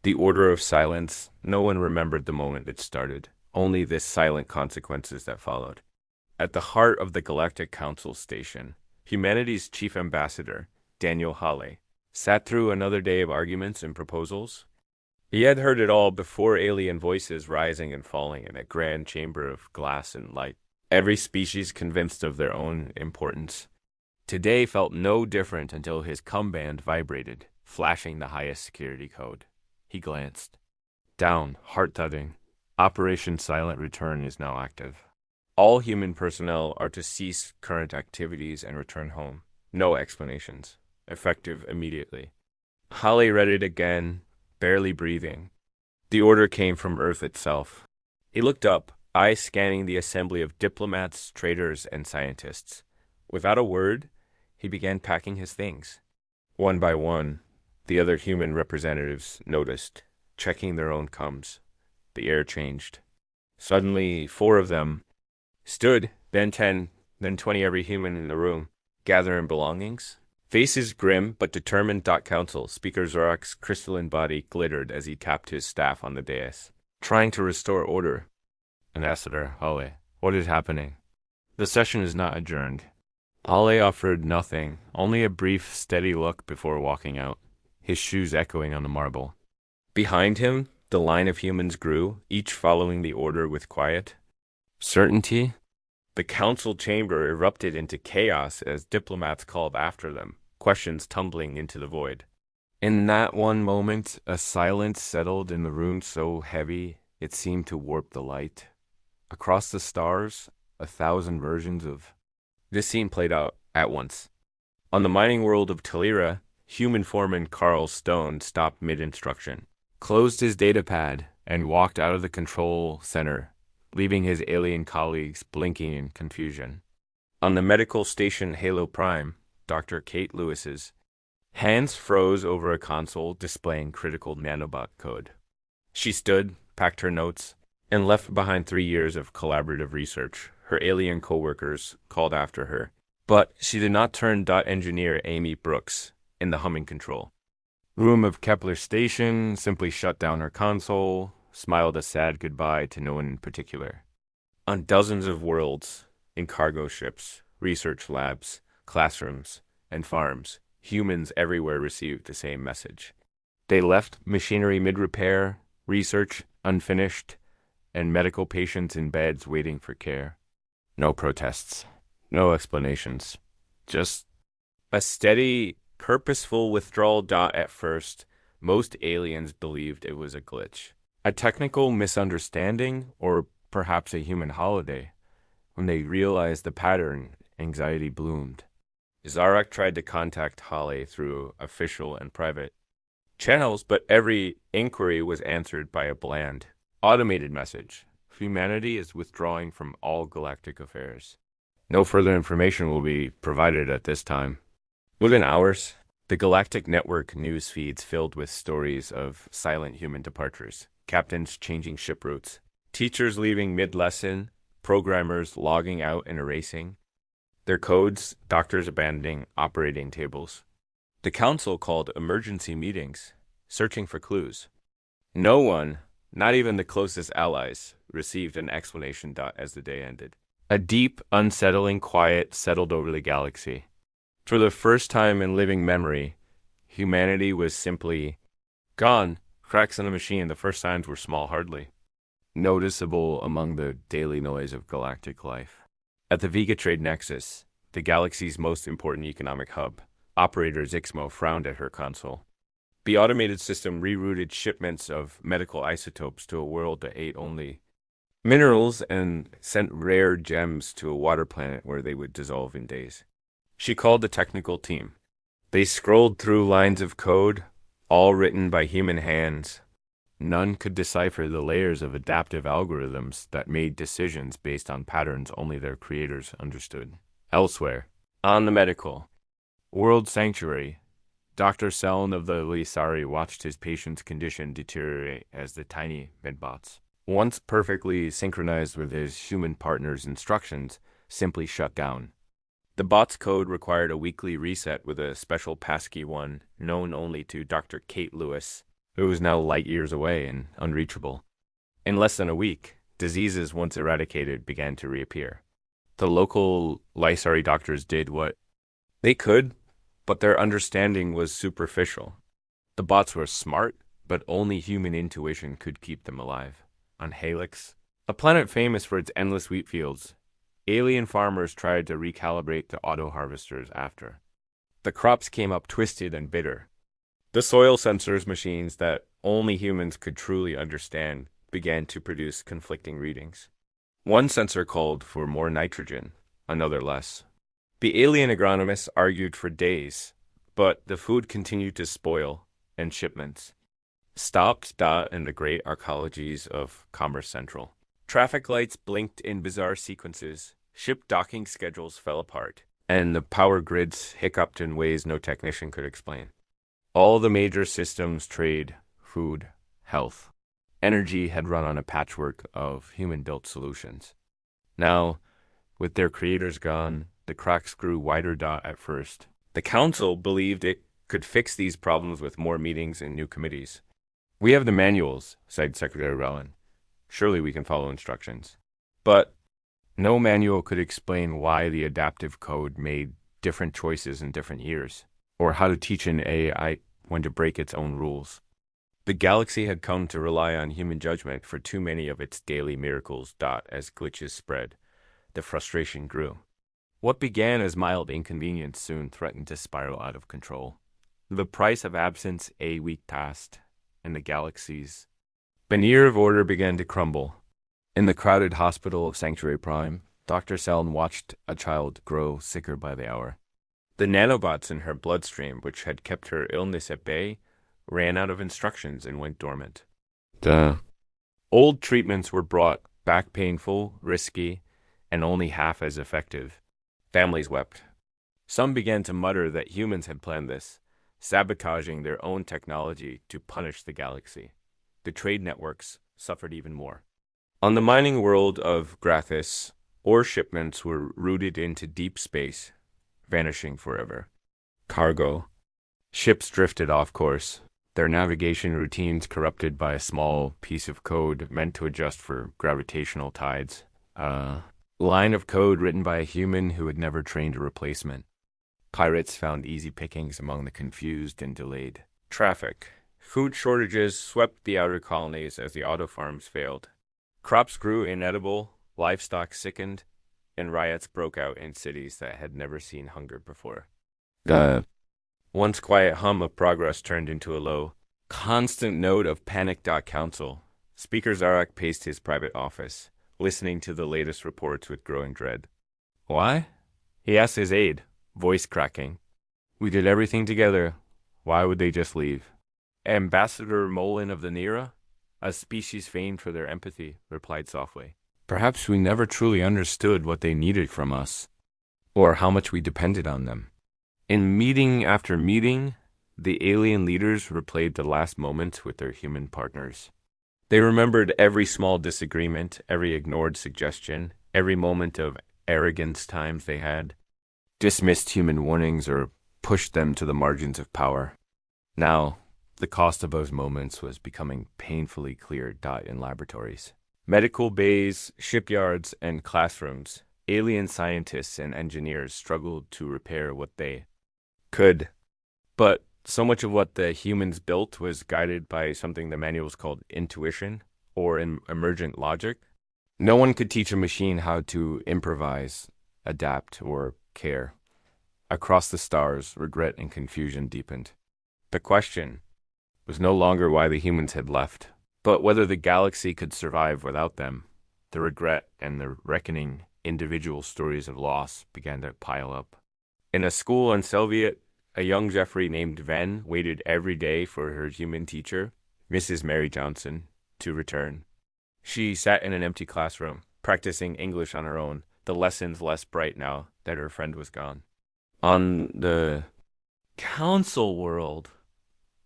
The Order of Silence. No one remembered the moment it started, only the silent consequences that followed. At the heart of the Galactic Council station, humanity's chief ambassador, Daniel Hale, sat through another day of arguments and proposals. He had heard it all before, alien voices rising and falling in a grand chamber of glass and light, every species convinced of their own importance. Today felt no different until his band vibrated, flashing the highest security code. He glanced. Down, heart thudding. Operation Silent Return is now active. All human personnel are to cease current activities and return home. No explanations. Effective immediately. Hale read it again, barely breathing. The order came from Earth itself. He looked up, eyes scanning the assembly of diplomats, traders, and scientists. Without a word, he began packing his things. One by one, the other human representatives noticed, checking their own coms. The air changed. Suddenly, 4 of them stood, then 10, then 20 every human in the room, gathering belongings. Faces grim but determined. Council Speaker Zorak's crystalline body glittered as he tapped his staff on the dais, trying to restore order. Ambassador Hale, what is happening? The session is not adjourned. Hale offered nothing, only a brief, steady look before walking out, his shoes echoing on the marble. Behind him, the line of humans grew, each following the order with quiet certainty. The council chamber erupted into chaos as diplomats called after them, questions tumbling into the void. In that one moment, a silence settled in the room so heavy it seemed to warp the light. Across the stars, 1,000 versions of this scene played out at once. On the mining world of Talira, human foreman Carl Stone stopped mid-instruction, closed his datapad, and walked out of the control center, leaving his alien colleagues blinking in confusion. On the medical station Halo Prime, Dr. Kate Lewis's hands froze over a console displaying critical nanobot code. She stood, packed her notes, and left behind 3 years of collaborative research. Her alien co-workers called after her, but she did not turn engineer Amy Brooks in the humming control room of Kepler Station, simply shut down her console, smiled a sad goodbye to no one in particular. On dozens of worlds, in cargo ships, research labs, classrooms, and farms, humans everywhere received the same message. They left machinery mid-repair, research unfinished, and medical patients in beds waiting for care. No protests, no explanations, just a steady, purposeful withdrawal. At first, most aliens believed it was a glitch, a technical misunderstanding, or perhaps a human holiday. When they realized the pattern, anxiety bloomed. Zarak tried to contact Hale through official and private channels, but every inquiry was answered by a bland, automated message. Humanity is withdrawing from all galactic affairs. No further information will be provided at this time. Within hours, the Galactic Network news feeds filled with stories of silent human departures, captains changing ship routes, teachers leaving mid-lesson, programmers logging out and erasing their codes, doctors abandoning operating tables. The council called emergency meetings, searching for clues. No one, not even the closest allies, received an explanation. As the day ended, a deep, unsettling quiet settled over the galaxy. For the first time in living memory, humanity was simply gone. Cracks in the machine, the first signs were small, hardly noticeable among the daily noise of galactic life. At the Vega Trade Nexus, the galaxy's most important economic hub, operator Zixmo frowned at her console. The automated system rerouted shipments of medical isotopes to a world that ate only minerals and sent rare gems to a water planet where they would dissolve in days. She called the technical team. They scrolled through lines of code, all written by human hands. None could decipher the layers of adaptive algorithms that made decisions based on patterns only their creators understood. Elsewhere, on the medical World Sanctuary, Dr. Seln of the Lisari watched his patient's condition deteriorate as the tiny medbots, once perfectly synchronized with his human partner's instructions, simply shut down. The bot's code required a weekly reset with a special passkey one known only to Dr. Kate Lewis, It was now light years away and unreachable. In less than a week, diseases once eradicated began to reappear. The local Lysari doctors did what they could, but their understanding was superficial. The bots were smart, but only human intuition could keep them alive. On Helix, a planet famous for its endless wheat fields, alien farmers tried to recalibrate the auto-harvesters after. The crops came up twisted and bitter. The soil sensors machines that only humans could truly understand began to produce conflicting readings. One sensor called for more nitrogen, another less. The alien agronomists argued for days, but the food continued to spoil, and shipments stopped in the great arcologies of Commerce Central. Traffic lights blinked in bizarre sequences, ship docking schedules fell apart, and the power grids hiccuped in ways no technician could explain. All the major systems, trade, food, health, energy had run on a patchwork of human-built solutions. Now, with their creators gone, the cracks grew wider. At first, the council believed it could fix these problems with more meetings and new committees. "We have the manuals," said Secretary Rowan. "Surely we can follow instructions." But no manual could explain why the adaptive code made different choices in different years, or how to teach an AI when to break its own rules. The galaxy had come to rely on human judgment for too many of its daily miracles. As glitches spread, the frustration grew. What began as mild inconvenience soon threatened to spiral out of control. The price of absence a week passed, and the galaxy's veneer of order began to crumble. In the crowded hospital of Sanctuary Prime, Dr. Seln watched a child grow sicker by the hour. The nanobots in her bloodstream, which had kept her illness at bay, ran out of instructions and went dormant. The old treatments were brought back painful, risky, and only half as effective. Families wept. Some began to mutter that humans had planned this, sabotaging their own technology to punish the galaxy. The trade networks suffered even more. On the mining world of Grathis, ore shipments were routed into deep space, vanishing forever. Cargo. Ships drifted off course, their navigation routines corrupted by a small piece of code meant to adjust for gravitational tides. A line of code written by a human who had never trained a replacement. Pirates found easy pickings among the confused and delayed. Traffic. Food shortages swept the outer colonies as the auto farms failed. Crops grew inedible, livestock sickened, and riots broke out in cities that had never seen hunger before. The once quiet hum of progress turned into a low, constant note of panic. Council. Speaker Zarak paced his private office, listening to the latest reports with growing dread. "Why?" he asked his aide, voice cracking. "We did everything together. Why would they just leave?" Ambassador Molin of the Nera, a species famed for their empathy, replied softly. "Perhaps we never truly understood what they needed from us, or how much we depended on them." In meeting after meeting, the alien leaders replayed the last moments with their human partners. They remembered every small disagreement, every ignored suggestion, every moment of arrogance times they had, dismissed human warnings or pushed them to the margins of power. Now, the cost of those moments was becoming painfully clear. In laboratories, medical bays, shipyards, and classrooms, alien scientists and engineers struggled to repair what they could. But so much of what the humans built was guided by something the manuals called intuition or emergent logic. No one could teach a machine how to improvise, adapt, or care. Across the stars, regret and confusion deepened. The question was no longer why the humans had left, but whether the galaxy could survive without them. The regret and the reckoning individual stories of loss began to pile up. In a school on Selviet, a young Jeffrey named Ven waited every day for her human teacher, Mrs. Mary Johnson, to return. She sat in an empty classroom, practicing English on her own, the lessons less bright now that her friend was gone. On the council world,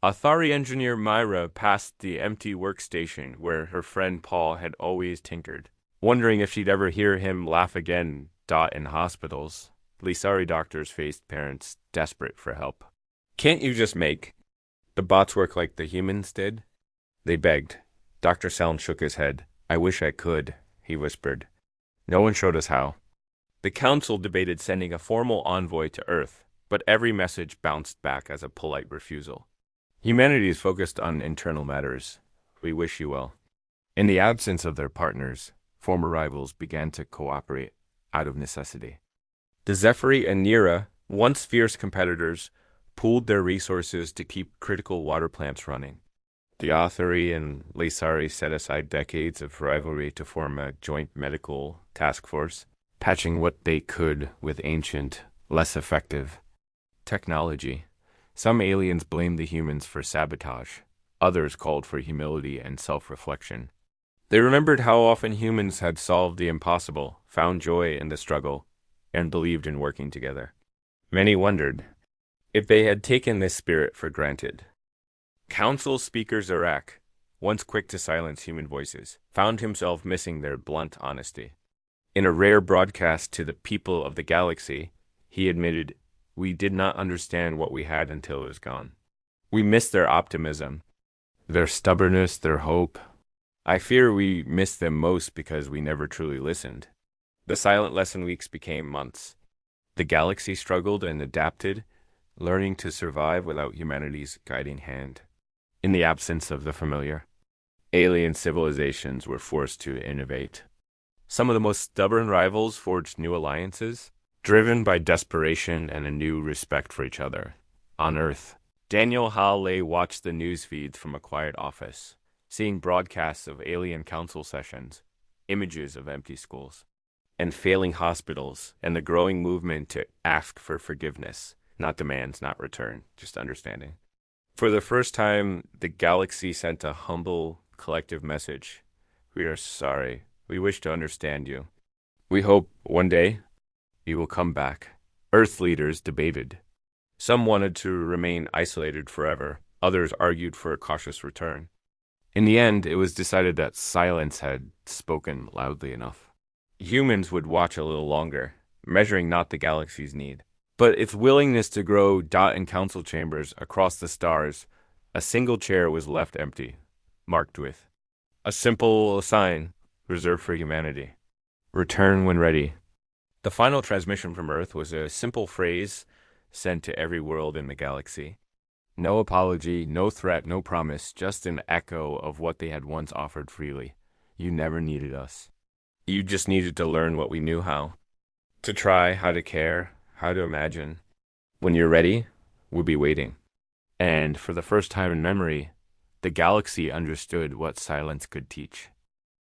Athari engineer Myra passed the empty workstation where her friend Paul had always tinkered, wondering if she'd ever hear him laugh again. In hospitals, Lysari doctors faced parents desperate for help. "Can't you just make The bots work like the humans did? They begged. Dr. Sound shook his head. I wish I could, he whispered. No one showed us how. The council debated sending a formal envoy to Earth, but every message bounced back as a polite refusal. Humanity is focused on internal matters. We wish you well. In the absence of their partners, former rivals began to cooperate out of necessity. The Zephyri and Nera, once fierce competitors, pooled their resources to keep critical water plants running. The Aetheri and Laysari set aside decades of rivalry to form a joint medical task force, patching what they could with ancient, less effective technology. Some aliens blamed the humans for sabotage. Others called for humility and self-reflection. They remembered how often humans had solved the impossible, found joy in the struggle, and believed in working together. Many wondered if they had taken this spirit for granted. Council Speaker Zarak, once quick to silence human voices, found himself missing their blunt honesty. In a rare broadcast to the people of the galaxy, he admitted, we did not understand what we had until it was gone. We missed their optimism, their stubbornness, their hope. I fear we missed them most because we never truly listened. The silent lesson weeks became months. The galaxy struggled and adapted, learning to survive without humanity's guiding hand. In the absence of the familiar, alien civilizations were forced to innovate. Some of the most stubborn rivals forged new alliances, driven by desperation and a new respect for each other. On Earth, Daniel Halley watched the news feeds from a quiet office, seeing broadcasts of alien council sessions, images of empty schools, and failing hospitals, and the growing movement to ask for forgiveness, not demands, not return, just understanding. For the first time, the galaxy sent a humble, collective message. We are sorry. We wish to understand you. We hope one day you will come back. Earth leaders debated. Some wanted to remain isolated forever. Others argued for a cautious return. In the end, it was decided that silence had spoken loudly enough. Humans would watch a little longer, measuring not the galaxy's need, but its willingness to grow dot in council chambers across the stars. A single chair was left empty, marked with a simple sign reserved for humanity. Return when ready. The final transmission from Earth was a simple phrase sent to every world in the galaxy. No apology, no threat, no promise, just an echo of what they had once offered freely. You never needed us. You just needed to learn what we knew how. To try, how to care, how to imagine. When you're ready, we'll be waiting. And for the first time in memory, the galaxy understood what silence could teach.